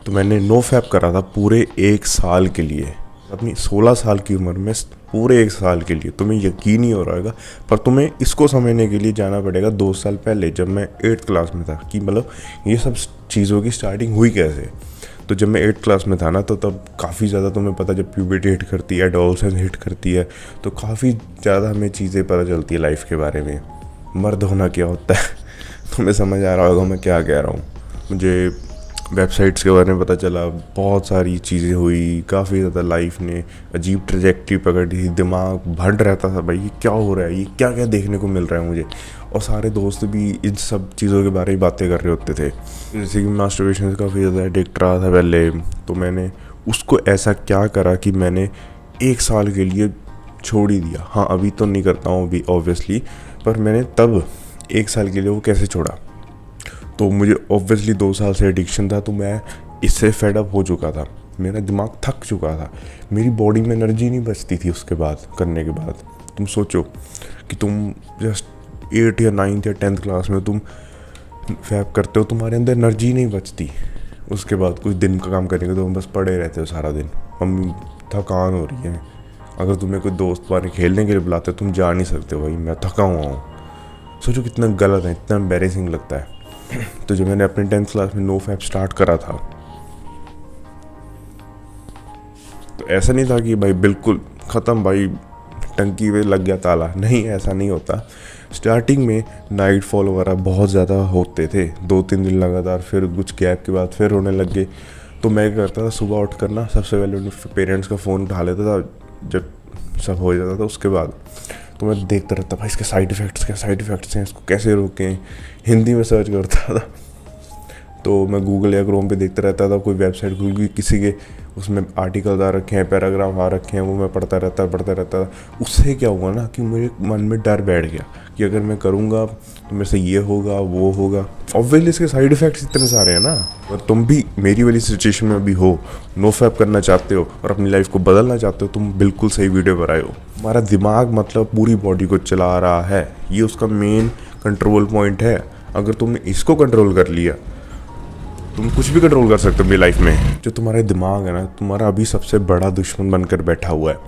तो मैंने no fap करा था पूरे 1 साल के लिए, अपनी 16 साल की उम्र में पूरे 1 साल के लिए। तुम्हें यकीन नहीं हो रहा होगा, पर तुम्हें इसको समझने के लिए जाना पड़ेगा 2 साल पहले, जब मैं 8th क्लास में था, कि मतलब ये सब चीज़ों की स्टार्टिंग हुई कैसे। तो जब मैं 8th क्लास में था ना, तो तब काफ़ी ज़्यादा तुम्हें पता, जब प्यूबर्टी हिट करती है, एडोलसेंस हिट करती है, तो काफ़ी ज़्यादा हमें चीज़ें पता चलती है लाइफ के बारे में, मर्द होना क्या होता है। तुम्हें समझ आ रहा होगा मैं क्या कह रहा हूँ। मुझे वेबसाइट्स के बारे में पता चला, बहुत सारी चीज़ें हुई, काफ़ी ज़्यादा लाइफ ने अजीब ट्रेजेक्ट्री पकड़ी, दिमाग भंड रहता था भाई, ये क्या हो रहा है, ये क्या क्या देखने को मिल रहा है मुझे। और सारे दोस्त भी इन सब चीज़ों के बारे में बातें कर रहे होते थे। जैसे कि मास्टरबेशन से काफ़ी ज़्यादा एडिक्ट रहा था पहले, तो मैंने उसको ऐसा क्या करा कि मैंने 1 साल के लिए छोड़ ही दिया। हाँ, अभी तो नहीं करता हूँ अभी ऑब्वियसली, पर मैंने तब 1 साल के लिए वो कैसे छोड़ा। तो मुझे ऑब्वियसली 2 साल से एडिक्शन था, तो मैं इससे फेडअप हो चुका था, मेरा दिमाग थक चुका था, मेरी बॉडी में एनर्जी नहीं बचती थी उसके बाद करने के बाद। तुम सोचो कि तुम जस्ट 8 या 9th या 10th क्लास में तुम फैप करते हो, तुम्हारे अंदर एनर्जी नहीं बचती। उसके बाद कुछ दिन का काम करने के तो तुम बस पड़े रहते हो सारा दिन, मम्मी थकान हो रही है। अगर तुम्हें कोई दोस्त बाहर खेलने के लिए बुलाते हो, तुम जा नहीं सकते हो, भाई मैं थका हुआ हूँ। सोचो कितना गलत है, इतना एम्बेरेसिंग लगता है। तो जब मैंने अपने 10th क्लास में नो फैप स्टार्ट करा था, तो ऐसा नहीं था कि भाई बिल्कुल ख़त्म, भाई टंकी पे लग गया ताला, नहीं, ऐसा नहीं होता। स्टार्टिंग में नाइट फॉल वगैरह बहुत ज़्यादा होते थे, 2-3 दिन लगातार, फिर कुछ गैप के बाद फिर होने लग गए। तो मैं क्या करता था, सुबह उठ कर ना सबसे पहले अपने पेरेंट्स का फ़ोन उठा लेता था, जब सब हो जाता था उसके बाद तो मैं देखता रहता भाई इसके साइड इफ़ेक्ट्स हैं, इसको कैसे रोकें, हिंदी में सर्च करता था। तो मैं गूगल या क्रोम पे देखता रहता था, कोई वेबसाइट खुल गई, किसी के उसमें आर्टिकल आ रखे हैं, पैराग्राफ आ रखे हैं, वो मैं पढ़ता रहता था। उससे क्या हुआ ना कि मेरे मन में डर बैठ गया कि अगर मैं करूँगा तो मेरे से ये होगा वो होगा। ऑब्वियसली इसके साइड इफ़ेक्ट्स इतने सारे हैं ना। और तुम भी मेरी वाली सिचुएशन में अभी हो, नो फैप करना चाहते हो और अपनी लाइफ को बदलना चाहते हो, तुम बिल्कुल सही वीडियो पर आए हो। हमारा दिमाग मतलब पूरी बॉडी को चला रहा है, ये उसका मेन कंट्रोल पॉइंट है। अगर तुमने इसको कंट्रोल कर लिया, तुम कुछ भी कंट्रोल कर सकते हो अपनी लाइफ में। जो तुम्हारा दिमाग है ना, तुम्हारा अभी सबसे बड़ा दुश्मन बनकर बैठा हुआ है।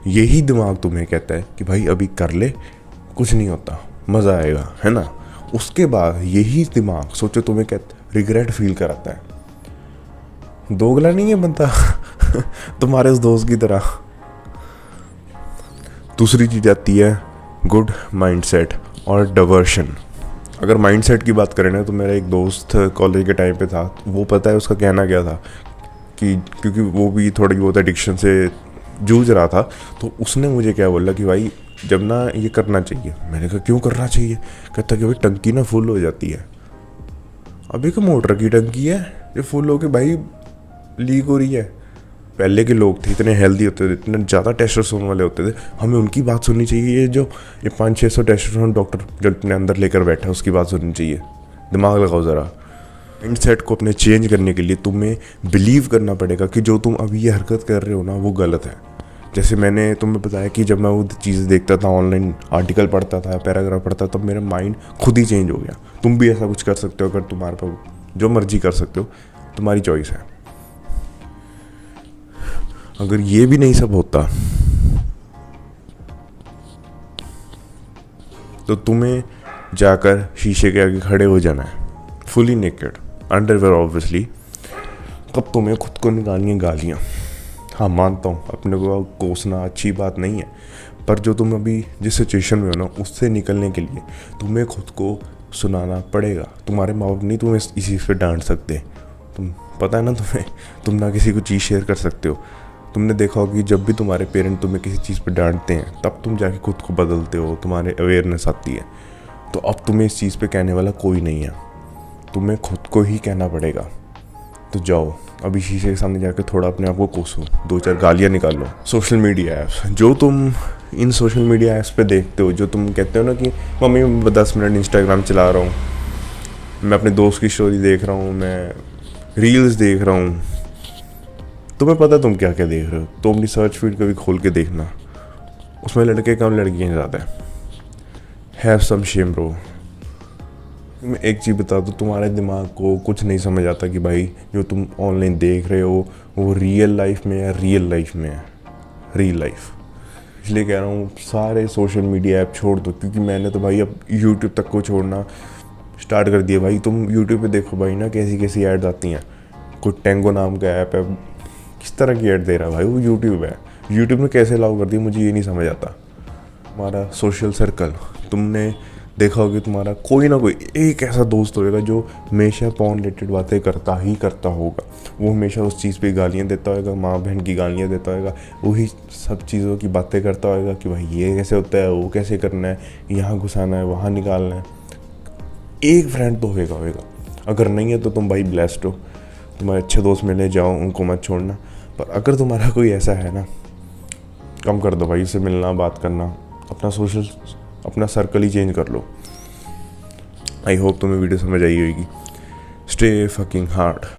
यही दिमाग तुम्हें कहता है कि भाई अभी कर ले, कुछ नहीं होता, मज़ा आएगा, है ना। उसके बाद यही दिमाग सोचो तुम्हें रिग्रेट फील कराता है। दोगला नहीं है बनता तुम्हारे उस दोस्त की तरह। दूसरी चीज़ आती है गुड माइंडसेट और डाइवर्शन। अगर माइंडसेट की बात करें ना, तो मेरा एक दोस्त कॉलेज के टाइम पे था, वो पता है उसका कहना क्या था कि क्योंकि वो भी थोड़ी बहुत एडिक्शन से जूझ रहा था, तो उसने मुझे क्या बोला कि भाई जब ना ये करना चाहिए। मैंने कहा क्यों करना चाहिए? कहता कि भाई टंकी ना फुल हो जाती है। अभी क्या मोटर की टंकी है ये फुल हो के भाई लीक हो रही है। पहले के लोग थे इतने हेल्दी होते थे, इतने ज़्यादा टेस्टोस्टेरोन वाले होते थे, हमें उनकी बात सुननी चाहिए। ये 500-600 टेस्टोस्टेरोन डॉक्टर जो अपने अंदर लेकर बैठा है उसकी बात सुननी चाहिए। दिमाग लगाओ ज़रा। माइंडसेट को अपने चेंज करने के लिए तुम्हें बिलीव करना पड़ेगा कि जो तुम अभी ये हरकत कर रहे हो ना, वो गलत है। जैसे मैंने तुम्हें बताया कि जब मैं वो चीज़ें देखता था, ऑनलाइन आर्टिकल पढ़ता था, पैराग्राफ पढ़ता, तब मेरा माइंड खुद ही चेंज हो गया। तुम भी ऐसा कुछ कर सकते हो, अगर तुम्हारे पास जो मर्जी कर सकते हो, तुम्हारी चॉइस है। अगर ये भी नहीं सब होता तो तुम्हें जाकर शीशे के आगे खड़े हो जाना है, फुली नेकेड, अंडरवेयर ऑब्वियसली। तब तुम्हें खुद को निकालनी है गालियाँ। हाँ, मानता हूँ अपने को कोसना अच्छी बात नहीं है, पर जो तुम अभी जिस सिचुएशन में हो ना, उससे निकलने के लिए तुम्हें खुद को सुनाना पड़ेगा। तुम्हारे माँ बाप नहीं तुम्हें इस चीज़ पे डांट सकते। तुम पता है ना तुम्हें, तुम ना किसी को चीज़ शेयर कर सकते हो। तुमने देखा होगा कि जब भी तुम्हारे पेरेंट तुम्हें किसी चीज़ पर डांटते हैं, तब तुम जाके खुद को बदलते हो, तुम्हारे अवेयरनेस आती है। तो अब तुम्हें इस चीज़ पे कहने वाला कोई नहीं है, तुम्हें खुद को ही कहना पड़ेगा। तो जाओ अभी शीशे के सामने जाकर थोड़ा अपने आप को कोसो, 2-4 गालियाँ निकाल लो। सोशल मीडिया ऐप्स, जो तुम इन सोशल मीडिया ऐप्स पे देखते हो, जो तुम कहते हो ना कि मम्मी मैं 10 मिनट इंस्टाग्राम चला रहा हूँ, मैं अपने दोस्त की स्टोरी देख रहा हूँ, मैं रील्स देख रहा हूँ, तुम्हें पता तुम क्या क्या देख रहे हो। तुम अपनी सर्च फीड कभी खोल के देखना, उसमें लड़के कम लड़कियाँ ज़्यादा है। Have some shame bro. मैं एक चीज़ बता दूँ, तुम्हारे दिमाग को कुछ नहीं समझ आता कि भाई जो तुम ऑनलाइन देख रहे हो वो रियल लाइफ में या रियल लाइफ में है, रियल लाइफ। इसलिए कह रहा हूँ सारे सोशल मीडिया ऐप छोड़ दो, क्योंकि मैंने तो भाई अब यूट्यूब तक को छोड़ना स्टार्ट कर दिया। भाई तुम यूट्यूब पे देखो भाई ना कैसी कैसी ऐड्स आती हैं। कोई टेंगो नाम का ऐप है, किस तरह की ऐड दे रहा है भाई, वो यूट्यूब है। यूट्यूब ने कैसे अलाउ कर दिया मुझे ये नहीं समझ आता। हमारा सोशल सर्कल, तुमने देखा होगा तुम्हारा कोई ना कोई एक ऐसा दोस्त होगा जो हमेशा पॉन रिलेटेड बातें करता ही करता होगा। वो हमेशा उस चीज़ पे गालियाँ देता होगा, माँ बहन की गालियाँ देता होगा, वही सब चीज़ों की बातें करता होगा कि भाई ये कैसे होता है, वो कैसे करना है, यहाँ घुसाना है, वहाँ निकालना है। एक फ्रेंड तो होगा, अगर नहीं है तो तुम भाई ब्लेस्ड हो, तुम्हारे अच्छे दोस्त मिले, जाओ उनको मत छोड़ना। पर अगर तुम्हारा कोई ऐसा है ना, कम कर दो भाई उससे मिलना, बात करना, अपना सर्कल ही चेंज कर लो। आई होप तुम्हें वीडियो समझ आई होगी। Stay fucking hard.